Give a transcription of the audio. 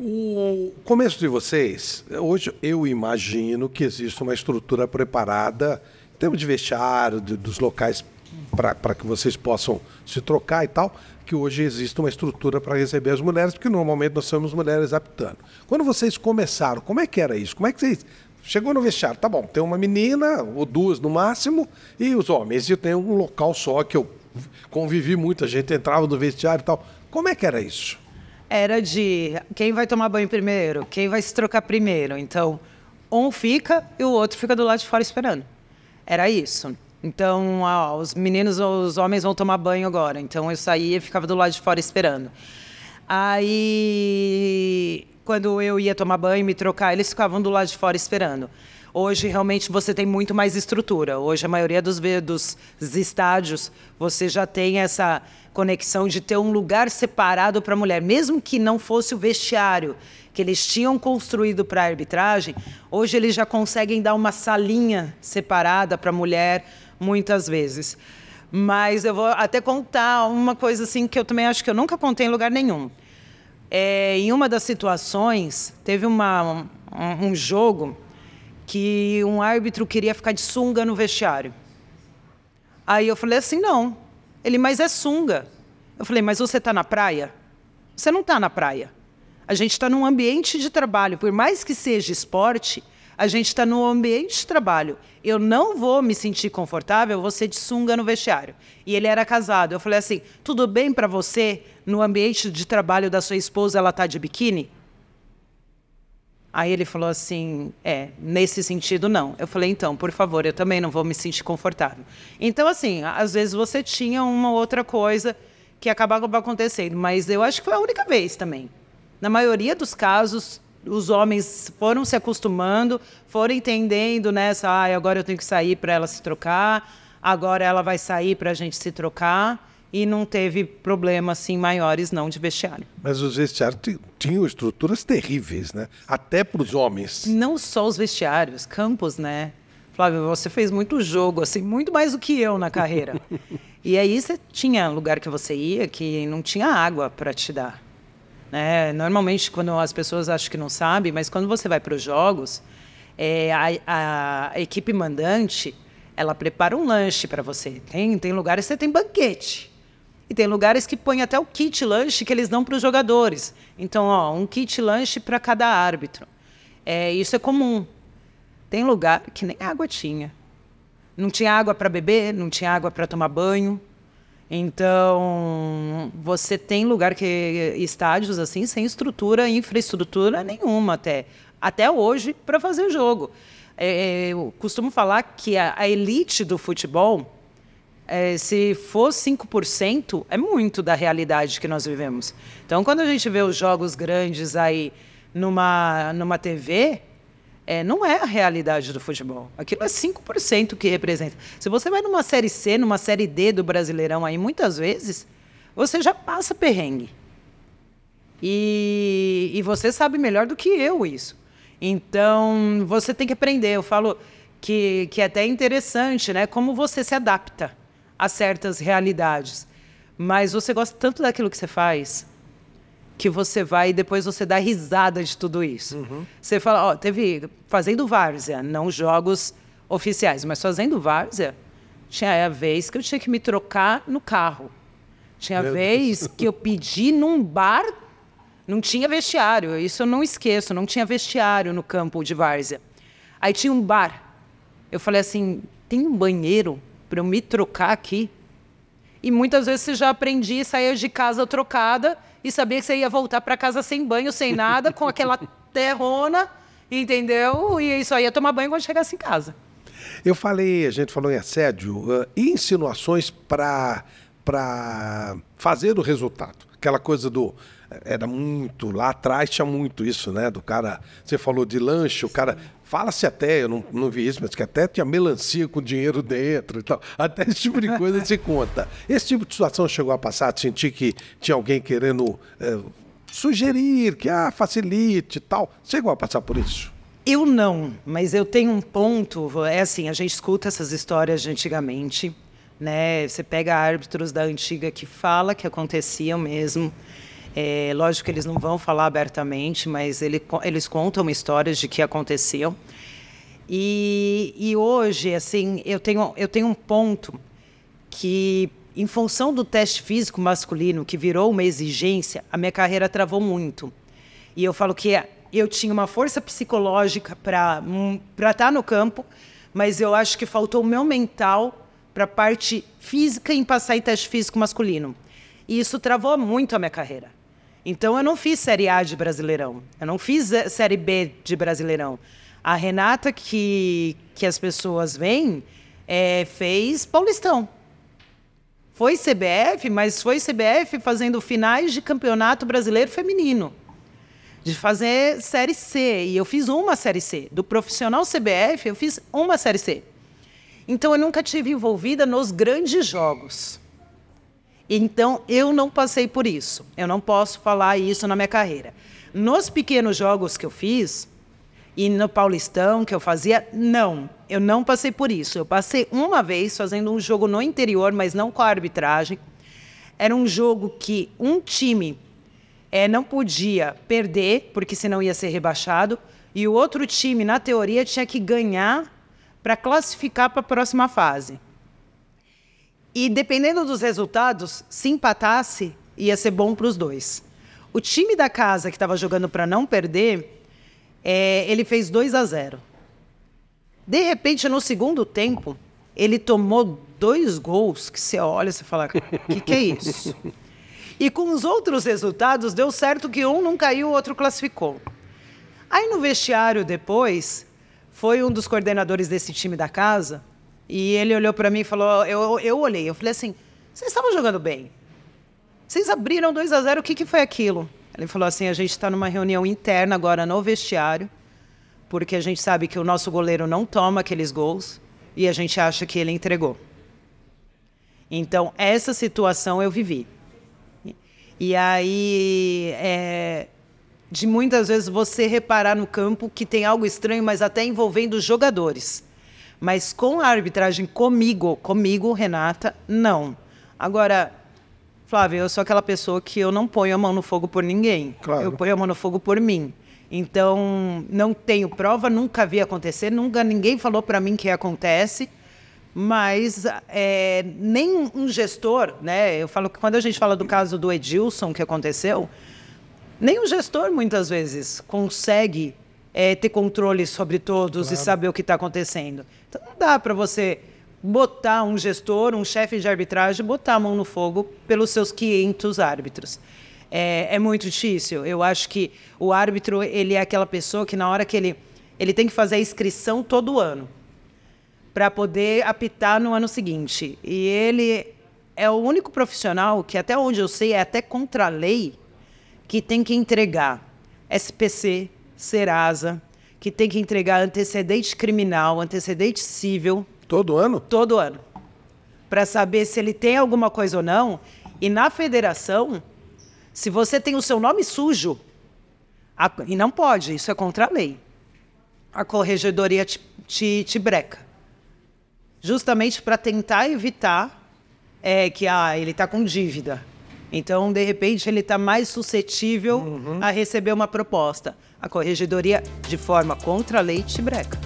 O começo de vocês, hoje eu imagino que existe uma estrutura preparada, em termos de vestiário, dos locais para que vocês possam se trocar e tal, que hoje existe uma estrutura para receber as mulheres, porque normalmente nós somos mulheres apitando. Quando vocês começaram, como é que era isso? Como é que vocês... Chegou no vestiário, tá bom, tem uma menina, ou duas no máximo, e os homens, e tem um local só que eu convivi muito, a gente entrava no vestiário e tal. Como é que era isso? Era de quem vai tomar banho primeiro, quem vai se trocar primeiro. Então, um fica e o outro fica do lado de fora esperando. Era isso. Então, os meninos ou os homens vão tomar banho agora. Então, eu saía e ficava do lado de fora esperando. Aí, quando eu ia tomar banho e me trocar, eles ficavam do lado de fora esperando. Hoje, realmente, você tem muito mais estrutura. Hoje, a maioria dos estádios, você já tem essa conexão de ter um lugar separado para a mulher. Mesmo que não fosse o vestiário que eles tinham construído para a arbitragem, hoje eles já conseguem dar uma salinha separada para a mulher, muitas vezes. Mas eu vou até contar uma coisa assim que eu também acho que eu nunca contei em lugar nenhum. Em uma das situações, teve um jogo que um árbitro queria ficar de sunga no vestiário. Aí eu falei assim, não. Ele, mas é sunga. Eu falei, mas você está na praia? Você não está na praia. A gente está num ambiente de trabalho. Por mais que seja esporte, a gente está num ambiente de trabalho. Eu não vou me sentir confortável você de sunga no vestiário. E ele era casado. Eu falei assim, tudo bem para você, no ambiente de trabalho da sua esposa, ela está de biquíni? Aí ele falou assim, nesse sentido não. Eu falei, então, por favor, eu também não vou me sentir confortável. Então, assim, às vezes você tinha uma outra coisa que acabava acontecendo, mas eu acho que foi a única vez também. Na maioria dos casos, os homens foram se acostumando, foram entendendo nessa, agora eu tenho que sair para ela se trocar, agora ela vai sair para a gente se trocar. E não teve problemas assim, maiores não de vestiário. Mas os vestiários tinham estruturas terríveis, né? Até para os homens. Não só os vestiários, campos, né? Flávio, você fez muito jogo, assim, muito mais do que eu na carreira. E aí você tinha lugar que você ia que não tinha água para te dar. Né? Normalmente, quando as pessoas acham que não sabem, mas quando você vai para os jogos, a equipe mandante, ela prepara um lanche para você. Tem lugares que você tem banquete. E tem lugares que põem até o kit lanche que eles dão para os jogadores. Então, um kit lanche para cada árbitro. Isso é comum. Tem lugar que nem água tinha. Não tinha água para beber, não tinha água para tomar banho. Então, você tem lugar estádios assim, sem estrutura, infraestrutura nenhuma até hoje para fazer o jogo. Eu costumo falar que a elite do futebol... se for 5%, é muito da realidade que nós vivemos. Então, quando a gente vê os jogos grandes aí numa TV, não é a realidade do futebol. Aquilo é 5% que representa. Se você vai numa Série C, numa Série D do Brasileirão, aí, muitas vezes, você já passa perrengue. E você sabe melhor do que eu isso. Então, você tem que aprender. Eu falo que é até interessante, né? Como você se adapta a certas realidades. Mas você gosta tanto daquilo que você faz que você vai e depois você dá risada de tudo isso. Uhum. Você fala, fazendo várzea, não jogos oficiais, mas fazendo várzea, tinha a vez que eu tinha que me trocar no carro. Tinha a vez que eu pedi num bar, não tinha vestiário, isso eu não esqueço, não tinha vestiário no campo de várzea. Aí tinha um bar. Eu falei assim, tem um banheiro para eu me trocar aqui? E muitas vezes você já aprendia e saía de casa trocada e sabia que você ia voltar para casa sem banho, sem nada, com aquela terrona, entendeu? E só ia tomar banho quando chegasse em casa. A gente falou em assédio, insinuações para fazer o resultado. Aquela coisa era muito, lá atrás tinha muito isso, né? Do cara, você falou de lanche, o cara... Fala-se até, eu não vi isso, mas que até tinha melancia com dinheiro dentro e tal. Até esse tipo de coisa se conta. Esse tipo de situação chegou a passar, de sentir que tinha alguém querendo sugerir que facilite e tal. Chegou a passar por isso? Eu não, mas eu tenho um ponto, assim, a gente escuta essas histórias de antigamente, né? Você pega árbitros da antiga que fala que aconteciam mesmo. Lógico que eles não vão falar abertamente, mas eles contam histórias de que aconteciam. E hoje, assim, eu tenho um ponto que, em função do teste físico masculino, que virou uma exigência, a minha carreira travou muito. E eu falo que eu tinha uma força psicológica para estar no campo, mas eu acho que faltou o meu mental para a parte física em passar em teste físico masculino. E isso travou muito a minha carreira. Então, eu não fiz Série A de Brasileirão. Eu não fiz Série B de Brasileirão. A Renata, que as pessoas veem, fez Paulistão. Foi CBF, mas foi CBF fazendo finais de campeonato brasileiro feminino. De fazer Série C. E eu fiz uma Série C. Do profissional CBF, eu fiz uma Série C. Então, eu nunca tive envolvida nos grandes jogos. Então, eu não passei por isso. Eu não posso falar isso na minha carreira. Nos pequenos jogos que eu fiz, e no Paulistão que eu fazia, não. Eu não passei por isso. Eu passei uma vez fazendo um jogo no interior, mas não com a arbitragem. Era um jogo que um time não podia perder, porque senão ia ser rebaixado, e o outro time, na teoria, tinha que ganhar para classificar para a próxima fase. E, dependendo dos resultados, se empatasse, ia ser bom para os dois. O time da casa, que estava jogando para não perder, ele fez 2-0. De repente, no segundo tempo, ele tomou 2 gols, que você olha e você fala, o que é isso? E com os outros resultados, deu certo que um não caiu, o outro classificou. Aí, no vestiário, depois, foi um dos coordenadores desse time da casa, e ele olhou para mim e falou, eu olhei, eu falei assim, vocês estavam jogando bem? Vocês abriram 2-0, o que foi aquilo? Ele falou assim, a gente está numa reunião interna agora no vestiário, porque a gente sabe que o nosso goleiro não toma aqueles gols, e a gente acha que ele entregou. Então, essa situação eu vivi. E aí, de muitas vezes você reparar no campo que tem algo estranho, mas até envolvendo os jogadores. Mas com a arbitragem comigo, Renata, não. Agora, Flávia, eu sou aquela pessoa que eu não ponho a mão no fogo por ninguém. Claro. Eu ponho a mão no fogo por mim. Então, não tenho prova, nunca vi acontecer, nunca ninguém falou para mim que acontece, mas nem um gestor, né? Eu falo que quando a gente fala do caso do Edilson que aconteceu, nem um gestor, muitas vezes, consegue ter controle sobre todos, claro, e saber o que está acontecendo. Então, não dá para você botar um gestor, um chefe de arbitragem, botar a mão no fogo pelos seus 500 árbitros. É muito difícil. Eu acho que o árbitro, ele é aquela pessoa que, na hora que ele tem que fazer a inscrição todo ano para poder apitar no ano seguinte. E ele é o único profissional que, até onde eu sei, é até contra a lei, que tem que entregar SPC, Serasa, que tem que entregar antecedente criminal, antecedente civil. Todo ano? Todo ano. Para saber se ele tem alguma coisa ou não. E na federação, se você tem o seu nome sujo, e não pode, isso é contra a lei, a corregedoria te breca. Justamente para tentar evitar que ele está com dívida. Então, de repente, ele está mais suscetível a receber uma proposta. A corregedoria, de forma contra a lei, te breca.